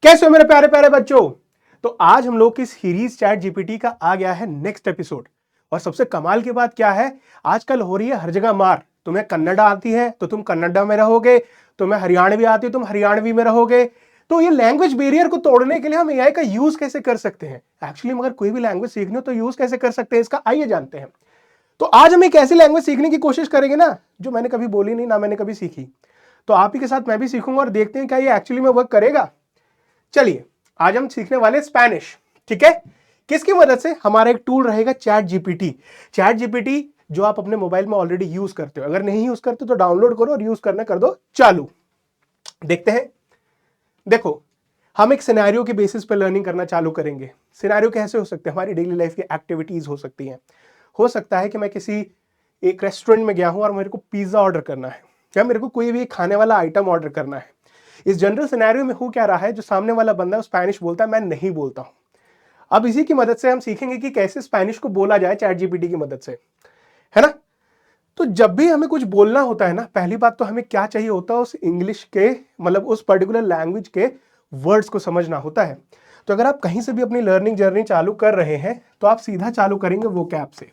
कैसे हो मेरे प्यारे प्यारे बच्चों। तो आज हम लोग की सीरीज चैट जीपीटी का आ गया है नेक्स्ट एपिसोड। और सबसे कमाल की बात क्या है, आजकल हो रही है हर जगह मार। तुम्हें कन्नड़ा आती है तो तुम कन्नड़ा में रहोगे, तुम्हें हरियाणवी आती है तुम हरियाणवी में रहोगे। तो ये लैंग्वेज बैरियर को तोड़ने के लिए हम एआई का यूज कैसे कर सकते हैं। एक्चुअली मगर कोई भी लैंग्वेज सीखनी हो तो यूज कैसे कर सकते हैं इसका आइए जानते हैं। तो आज हम एक ऐसी लैंग्वेज सीखने की कोशिश करेंगे ना जो मैंने कभी बोली नहीं, ना मैंने कभी सीखी। तो आप ही के साथ मैं भी सीखूंगा और देखते हैं क्या ये एक्चुअली में वर्क करेगा। चलिए आज हम सीखने वाले स्पेनिश। ठीक है, किसकी मदद से? हमारा एक टूल रहेगा चैट जीपीटी। चैट जीपीटी जो आप अपने मोबाइल में ऑलरेडी यूज करते हो, अगर नहीं यूज करते तो डाउनलोड करो और यूज करना कर दो चालू। देखते हैं। देखो, हम एक सिनेरियो के बेसिस पे लर्निंग करना चालू करेंगे। सिनेरियो कैसे हो सकते हैं? हमारी डेली लाइफ की एक्टिविटीज हो सकती हैं। हो सकता है कि मैं किसी एक रेस्टोरेंट में गया हूं और मेरे को पिज्जा ऑर्डर करना है, या मेरे को कोई भी खाने वाला आइटम ऑर्डर करना है। इस जनरल सिनेरियो में हो क्या रहा है, जो सामने वाला बंदा है स्पेनिश बोलता है, मैं नहीं बोलता हूं। अब इसी की मदद से हम सीखेंगे कि कैसे स्पेनिश को बोला जाए चैट जीपीटी की मदद से, है ना। तो जब भी हमें कुछ बोलना होता है ना, पहली बात तो हमें क्या चाहिए होता है, उस इंग्लिश के मतलब उस पर्टिकुलर लैंग्वेज के वर्ड्स को समझना होता है। तो अगर आप कहीं से भी अपनी लर्निंग जर्नी चालू कर रहे हैं तो आप सीधा चालू करेंगे वोकैब से।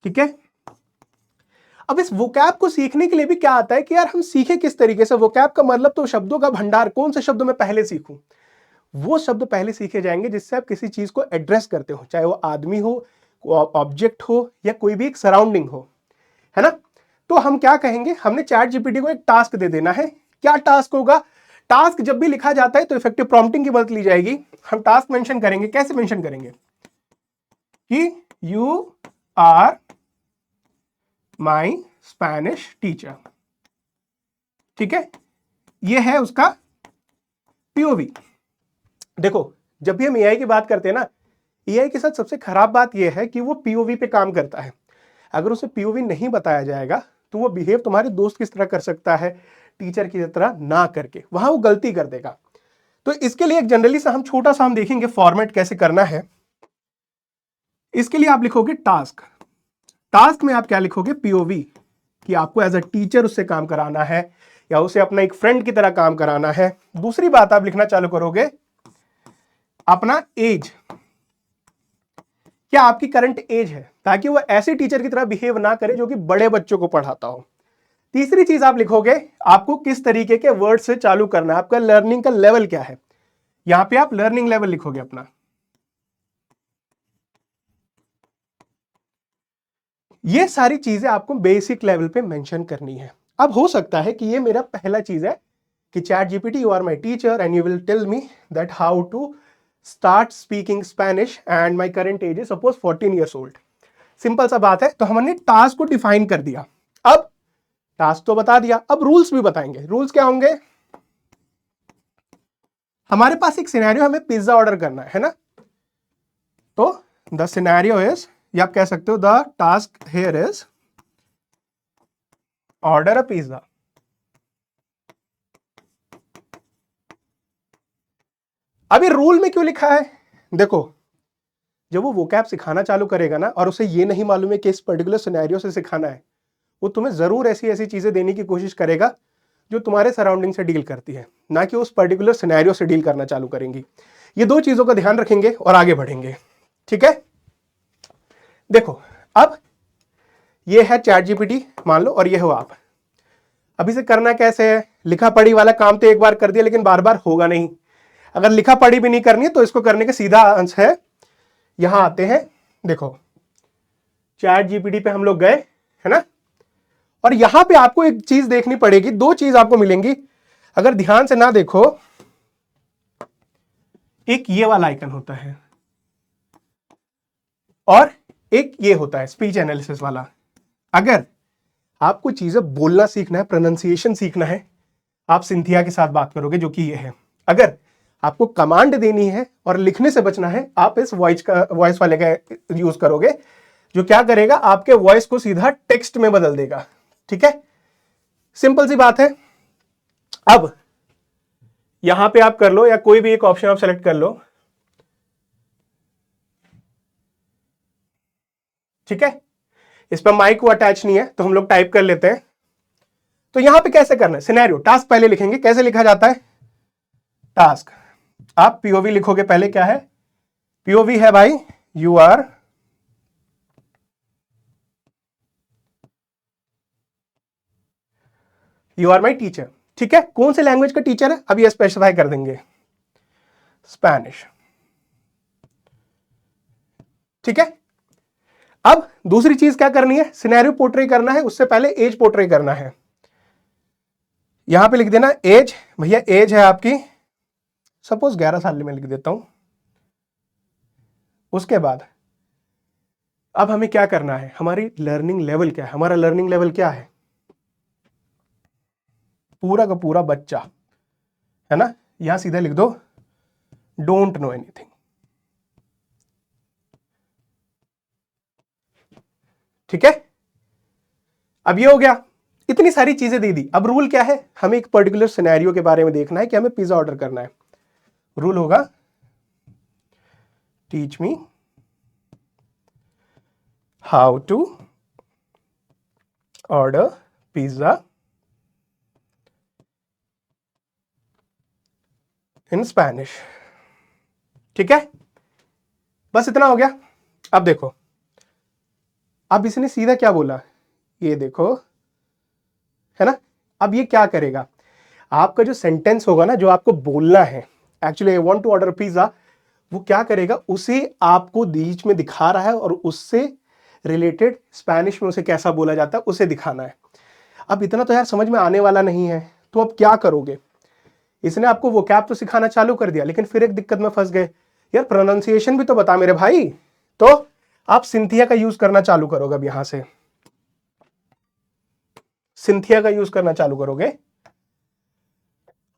ठीक है, अब इस वोकैब को सीखने के लिए भी क्या आता है कि यार हम सीखे किस तरीके से। वोकैब का मतलब तो शब्दों का भंडार, कौन से शब्द मैं पहले सीखूं। वो शब्द पहले सीखे जाएंगे जिससे आप किसी चीज को एड्रेस करते हो, चाहे वो आदमी हो, ऑब्जेक्ट हो, या कोई भी एक सराउंडिंग हो, है ना। तो हम क्या कहेंगे, हमने चैट जीपीटी को एक टास्क दे देना है। क्या टास्क होगा? टास्क जब भी लिखा जाता है तो इफेक्टिव प्रॉम्प्टिंग की मदद ली जाएगी। हम टास्क मेंशन करेंगे। कैसे मेंशन करेंगे कि you are my Spanish teacher. ठीक है, ये है उसका पीओवी। देखो, जब भी हम एआई की बात करते हैं ना, एआई के साथ सबसे खराब बात यह है कि वो पीओवी पे काम करता है। अगर उसे पीओवी नहीं बताया जाएगा तो वो बिहेव तुम्हारे दोस्त किस तरह कर सकता है, टीचर की तरह ना करके, वहां वो गलती कर देगा। तो इसके लिए एक जनरली सा हम छोटा सा हम देखेंगे फॉर्मेट कैसे करना है। इसके लिए आप लिखोगे टास्क। टास्क में आप क्या लिखोगे? पीओवी, कि आपको एज अ टीचर उससे काम कराना है या उसे अपना एक फ्रेंड की तरह काम कराना है। दूसरी बात आप लिखना चालू करोगे अपना एज, क्या आपकी करंट एज है, ताकि वो ऐसे टीचर की तरह बिहेव ना करे जो कि बड़े बच्चों को पढ़ाता हो। तीसरी चीज आप लिखोगे आपको किस तरीके के वर्ड से चालू करना है, आपका लर्निंग का लेवल क्या है। यहां पे आप लर्निंग लेवल लिखोगे अपना। ये सारी चीजें आपको बेसिक लेवल पे मेंशन करनी है। अब हो सकता है कि ये मेरा पहला चीज है कि Chat GPT you are my teacher and you will tell me that how to start speaking Spanish and my current age is suppose 14 years old. Simple सा बात है। तो हमने टास्क को डिफाइन कर दिया। अब टास्क तो बता दिया, अब रूल्स भी बताएंगे। रूल्स क्या होंगे? हमारे पास एक सिनेरियो, हमें पिज्जा ऑर्डर करना है ना। तो द सिनेरियो इज, या आप कह सकते हो the task here is order a pizza. अभी रूल में क्यों लिखा है? देखो, जब वो वोकैब सिखाना चालू करेगा ना और उसे ये नहीं मालूम है कि इस पर्टिकुलर सिनेरियो से सिखाना है, वो तुम्हें जरूर ऐसी ऐसी चीजें देने की कोशिश करेगा जो तुम्हारे सराउंडिंग से डील करती है, ना कि उस पर्टिकुलर सिनेरियो से डील करना चालू करेंगी। ये दो चीजों का ध्यान रखेंगे और आगे बढ़ेंगे। ठीक है, देखो अब ये है चैट जीपीटी मान लो, और ये हो आप। अब इसे करना कैसे है? लिखा पढ़ी वाला काम तो एक बार कर दिया, लेकिन बार बार होगा नहीं। अगर लिखा पढ़ी भी नहीं करनी है तो इसको करने का सीधा अंश है, यहां आते हैं। देखो, चैट जीपीटी पे हम लोग गए, है ना। और यहां पे आपको एक चीज देखनी पड़ेगी, दो चीज आपको मिलेंगी अगर ध्यान से ना देखो। एक ये वाला आइकन होता है और एक ये होता है स्पीच एनालिसिस वाला। अगर आपको चीजें बोलना सीखना है, प्रोनाउंसिएशन सीखना है, आप सिंथिया के साथ बात करोगे जो कि ये है। अगर आपको कमांड देनी है और लिखने से बचना है, आप इस वॉइस वाले का यूज करोगे, जो क्या करेगा, आपके वॉइस को सीधा टेक्स्ट में बदल देगा। ठीक है, सिंपल सी बात है। अब यहां पे आप कर लो, या कोई भी एक ऑप्शन आप सेलेक्ट कर लो। ठीक है, इस पर माइक को अटैच नहीं है तो हम लोग टाइप कर लेते हैं। तो यहां पे कैसे करना है? सिनेरियो टास्क पहले लिखेंगे। कैसे लिखा जाता है? टास्क। आप पीओवी लिखोगे, पहले क्या है पीओवी है भाई, यू आर माई टीचर। ठीक है, कौन से लैंग्वेज का टीचर है अब ये स्पेसिफाई कर देंगे, स्पेनिश। ठीक है, अब दूसरी चीज क्या करनी है, सिनेरियो पोर्ट्रे करना है, उससे पहले एज पोर्ट्रे करना है। यहां पे लिख देना एज, भैया एज है आपकी सपोज 11 साल में लिख देता हूं। उसके बाद अब हमें क्या करना है, हमारी लर्निंग लेवल क्या है, हमारा लर्निंग लेवल क्या है, पूरा का पूरा बच्चा है ना, यहां सीधा लिख दो डोंट नो एनीथिंग। ठीक है, अब ये हो गया, इतनी सारी चीजें दे दी। अब रूल क्या है, हमें एक पर्टिकुलर सिनेरियो के बारे में देखना है कि हमें पिज्जा ऑर्डर करना है। रूल होगा teach me how to order pizza in Spanish. ठीक है, बस इतना हो गया। अब देखो, अब इसने सीधा क्या बोला, ये देखो है ना। अब ये क्या करेगा, आपका जो सेंटेंस होगा ना, जो आपको बोलना है actually I want to order pizza, वो क्या करेगा, उसे आपको बीच में दिखा रहा है और उससे रिलेटेड स्पेनिश में उसे कैसा बोला जाता है उसे दिखाना है। अब इतना तो यार समझ में आने वाला नहीं है, तो अब क्या करोगे, इसने आपको वोकैब तो सिखाना चालू कर दिया, लेकिन फिर एक दिक्कत में फंस गए, यार प्रोनाउंसिएशन भी तो बता मेरे भाई। तो आप सिंथिया का यूज करना चालू करोगे, अब यहां से सिंथिया का यूज करना चालू करोगे।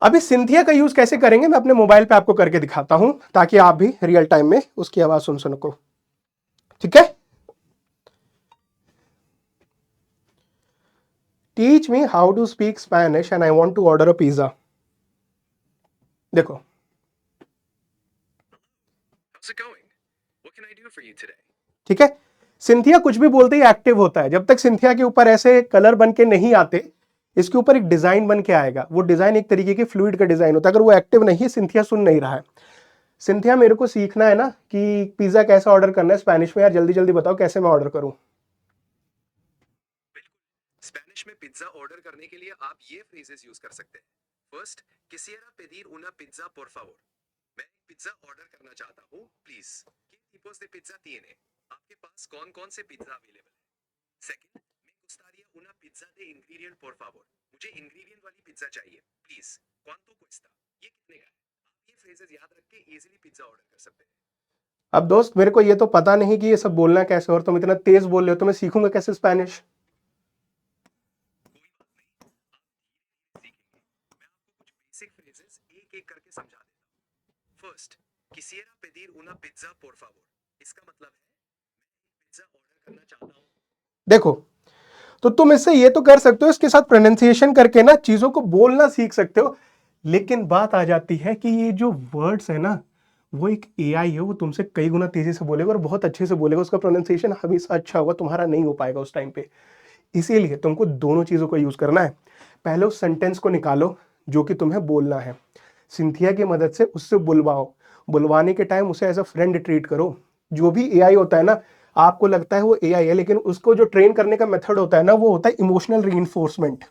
अभी सिंथिया का यूज कैसे करेंगे मैं अपने मोबाइल पे आपको करके दिखाता हूं, ताकि आप भी रियल टाइम में उसकी आवाज सुन सको। ठीक है, teach me how to speak Spanish and I want to order a pizza. देखो ठीक है, सिंथिया कुछ भी बोलते ही एक्टिव होता है। जब तक सिंथिया के ऊपर ऐसे कलर बन के नहीं आते, इसके ऊपर एक डिजाइन बन के आएगा, वो डिजाइन एक तरीके की फ्लूइड का डिजाइन होता है। अगर वो एक्टिव नहीं है, सिंथिया सुन नहीं रहा है। सिंथिया मेरे को सीखना है ना कि पिज्जा कैसे ऑर्डर करना है स्पेनिश में, यार जल्दी जल्दी बताओ कैसे मैं ऑर्डर करूं। स्पेनिश में पिज्जा ऑर्डर करने के लिए आप ये फ्रेजेस यूज कर सकते हैं। First, quisiera pedir una pizza por favor। मैं पिज्जा ऑर्डर करना चाहता हूँ, please. ¿Qué tipos de pizza tiene? आपके पास कौन कौन से पिज्जा अवेलेबल है। Second, me gustaría una pizza de ingredient por favor। मुझे इंग्रेडिएंट वाली पिज्जा चाहिए, प्लीज। ¿Cuánto cuesta? ये कितने का है। आप ये फ्रेजेस याद रख के इजीली पिज्जा ऑर्डर कर सकते हैं। अब दोस्त मेरे को ये तो पता नहीं कि ये सब बोलना कैसे, और तुम इतना तेज बोल रहे हो, तो मैं सीखूंगा कैसे स्पेनिश। बेसिक फ्रेजेस एक एक करके समझा देता हूं। First, quisiera pedir una pizza por favor। इसका मतलब है मैं पिज्जा ऑर्डर करना चाहता हूं। देखो, तो तुम इससे ये तो कर सकते हो, इसके साथ प्रोनाउंसिएशन करके ना चीजों को बोलना सीख सकते हो। लेकिन बात आ जाती है कि ये जो वर्ड्स है ना, वो एक एआई है, वो तुमसे कई गुना तेजी से बोलेगा और बहुत अच्छे से बोलेगा, उसका प्रोनाउंसिएशन हमेशा अच्छा होगा, तुम्हारा नहीं हो पाएगा उस टाइम पे। इसीलिए तुमको दोनों चीजों का यूज करना है। पहले उस सेंटेंस को निकालो जो कि तुम्हें बोलना है, सिंथिया की मदद से उससे बुलवाओ, बुलवाने के टाइम उसे एज अ फ्रेंड ट्रीट करो। जो भी एआई होता है ना, आपको लगता है वो एआई है, लेकिन उसको जो ट्रेन करने का मेथड होता है ना, वो होता है इमोशनल रीइंफोर्समेंट।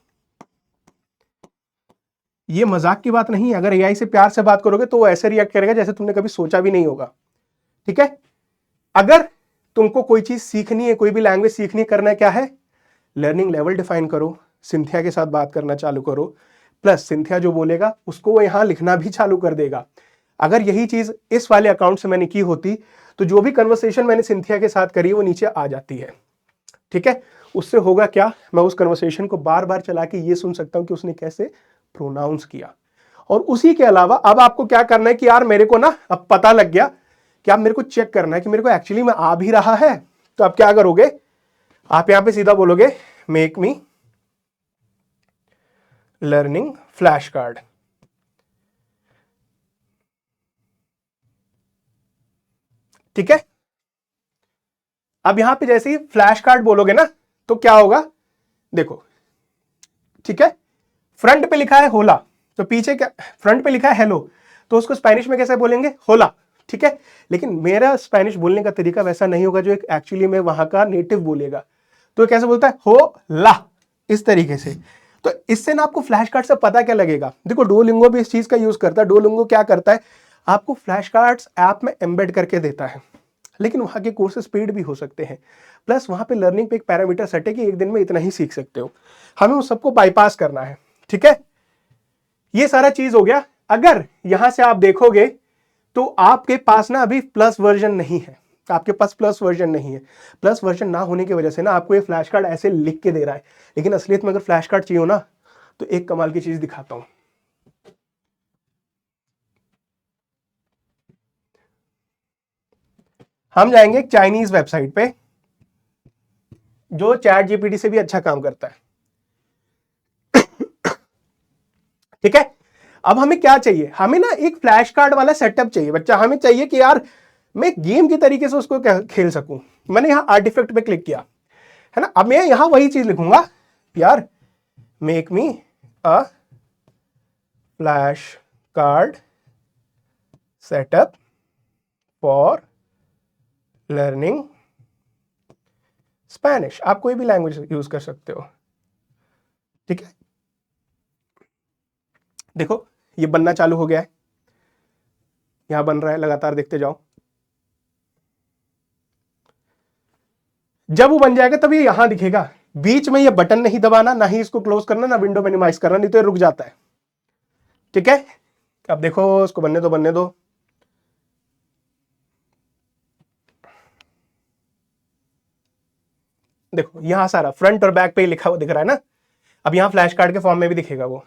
ये मजाक की बात नहीं है, अगर एआई से प्यार से बात करोगे तो वो ऐसे रिएक्ट करेगा जैसे तुमने कभी सोचा भी नहीं होगा। ठीक है, अगर तुमको कोई चीज सीखनी है, कोई भी लैंग्वेज सीखनी है, करना क्या है, लर्निंग लेवल डिफाइन करो, सिंथिया के साथ बात करना चालू करो, प्लस सिंथिया जो बोलेगा उसको वो यहां लिखना भी चालू कर देगा। अगर यही चीज इस वाले अकाउंट से मैंने की होती, तो जो भी कन्वर्सेशन मैंने सिंथिया के साथ करी वो नीचे आ जाती है। ठीक है, उससे होगा क्या, मैं उस कन्वर्सेशन को बार बार चला के ये सुन सकता हूं कि उसने कैसे प्रोनाउंस किया। और उसी के अलावा अब आपको क्या करना है कि यार मेरे को ना अब पता लग गया कि आप मेरे को चेक करना है कि मेरे को एक्चुअली में आ भी रहा है। तो आप क्या करोगे, आप यहां पे सीधा बोलोगे make me learning flash card. ठीक है, अब यहां पे जैसे ही फ्लैश कार्ड बोलोगे ना, तो क्या होगा, देखो ठीक है, फ्रंट पे लिखा है होला, तो पीछे क्या, फ्रंट पे लिखा है हेलो, तो उसको स्पेनिश में कैसे बोलेंगे? होला, ठीक है। लेकिन मेरा स्पेनिश बोलने का तरीका वैसा नहीं होगा जो एक एक्चुअली में वहां का नेटिव बोलेगा। तो कैसे बोलता है? हो ला, इस तरीके से। तो इससे ना आपको फ्लैश कार्ड से पता क्या लगेगा? देखो डुओलिंगो भी इस चीज का यूज करता है। डुओलिंगो क्या करता है, आपको फ्लैश कार्ड्स ऐप में एम्बेड करके देता है, लेकिन वहां के कोर्सेज पेड भी हो सकते हैं। प्लस वहां पे लर्निंग पे एक पैरामीटर सेट है कि एक दिन में इतना ही सीख सकते हो। हमें उस सबको बाईपास करना है, ठीक है। ये सारा चीज हो गया। अगर यहां से आप देखोगे तो आपके पास ना अभी प्लस वर्जन नहीं है, आपके पास प्लस वर्जन नहीं है। प्लस वर्जन ना होने की वजह से ना आपको ये फ्लैश कार्ड ऐसे लिख के दे रहा है, लेकिन असलियत में अगर फ्लैश कार्ड चाहिए हो ना तो एक कमाल की चीज दिखाता हूं। हम जाएंगे एक चाइनीज वेबसाइट पे जो चैट जीपीटी से भी अच्छा काम करता है, ठीक है। अब हमें क्या चाहिए? हमें ना एक फ्लैश कार्ड वाला सेटअप चाहिए बच्चा। हमें चाहिए कि यार मैं गेम की तरीके से उसको खेल सकूं। मैंने यहां आर्टिफैक्ट पे क्लिक किया, है ना। अब मैं यहां वही चीज लिखूंगा, यार make me a flash card setup for learning Spanish. आप कोई भी लैंग्वेज यूज कर सकते हो, ठीक है। देखो ये बनना चालू हो गया है, यहां बन रहा है, लगातार देखते जाओ। जब वो बन जाएगा तब ये यहां दिखेगा। बीच में ये बटन नहीं दबाना, ना ही इसको क्लोज करना, ना विंडो मिनिमाइज करना, नहीं तो ये रुक जाता है, ठीक है। अब देखो इसको बनने दो, बनने दो। देखो यहां सारा फ्रंट और बैक पे ही लिखा हुआ दिख रहा है ना। अब यहां फ्लैश कार्ड के फॉर्म में भी दिखेगा वो।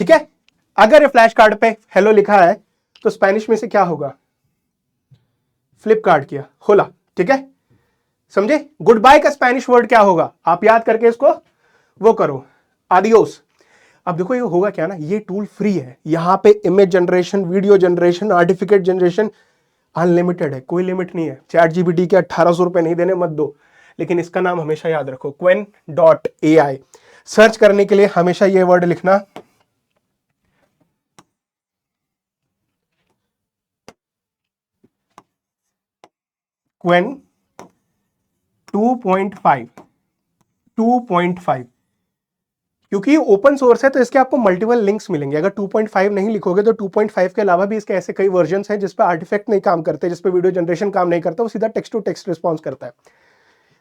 ठीक है। अगर ये फ्लैश कार्ड पे हेलो लिखा है तो स्पेनिश में से क्या होगा? फ्लिपकार्ट किया, होला, ठीक है। समझे? गुड बाय का स्पेनिश वर्ड क्या होगा? आप याद करके इसको वो करो, आदियोस। अब देखो ये होगा क्या ना, ये टूल फ्री है। यहां पे image generation, video generation, artifact generation unlimited है, कोई लिमिट नहीं है। चैट जीपीटी के 1800 रुपए नहीं देने, मत दो। लेकिन इसका नाम हमेशा याद रखो, qwen.ai। सर्च करने के लिए हमेशा ये वर्ड लिखना, qwen 2.5। 2.5 क्योंकि ये ओपन सोर्स है तो इसके आपको मल्टीपल लिंक्स मिलेंगे। अगर 2.5 नहीं लिखोगे तो 2.5 के अलावा भी इसके ऐसे कई वर्जन्स हैं जिस पे आर्टिफैक्ट नहीं काम करते, जिस पे वीडियो जनरेशन काम नहीं करता, वो सीधा टेक्स्ट टू टेक्स्ट रिस्पॉन्स करता है।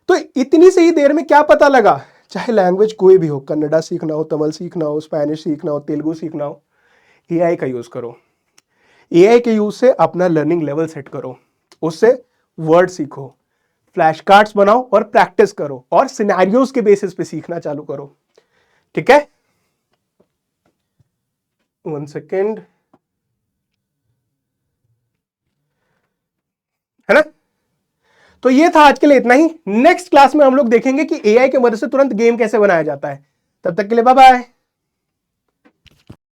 तो इतनी सी ही देर में क्या पता लगा, चाहे लैंग्वेज कोई भी हो, कन्नड़ा सीखना हो, तमिल सीखना हो, स्पेनिश सीखना हो, तेलुगु सीखना हो, एआई का यूज करो। एआई के यूज से अपना लर्निंग लेवल सेट करो, उससे वर्ड सीखो, फ्लैश कार्ड्स बनाओ और प्रैक्टिस करो, और सिनेरियोज के बेसिस पे सीखना चालू करो, ठीक है। 1 सेकेंड, है ना। तो ये था आज के लिए इतना ही। नेक्स्ट क्लास में हम लोग देखेंगे कि एआई की मदद से तुरंत गेम कैसे बनाया जाता है। तब तक के लिए बाय बाय।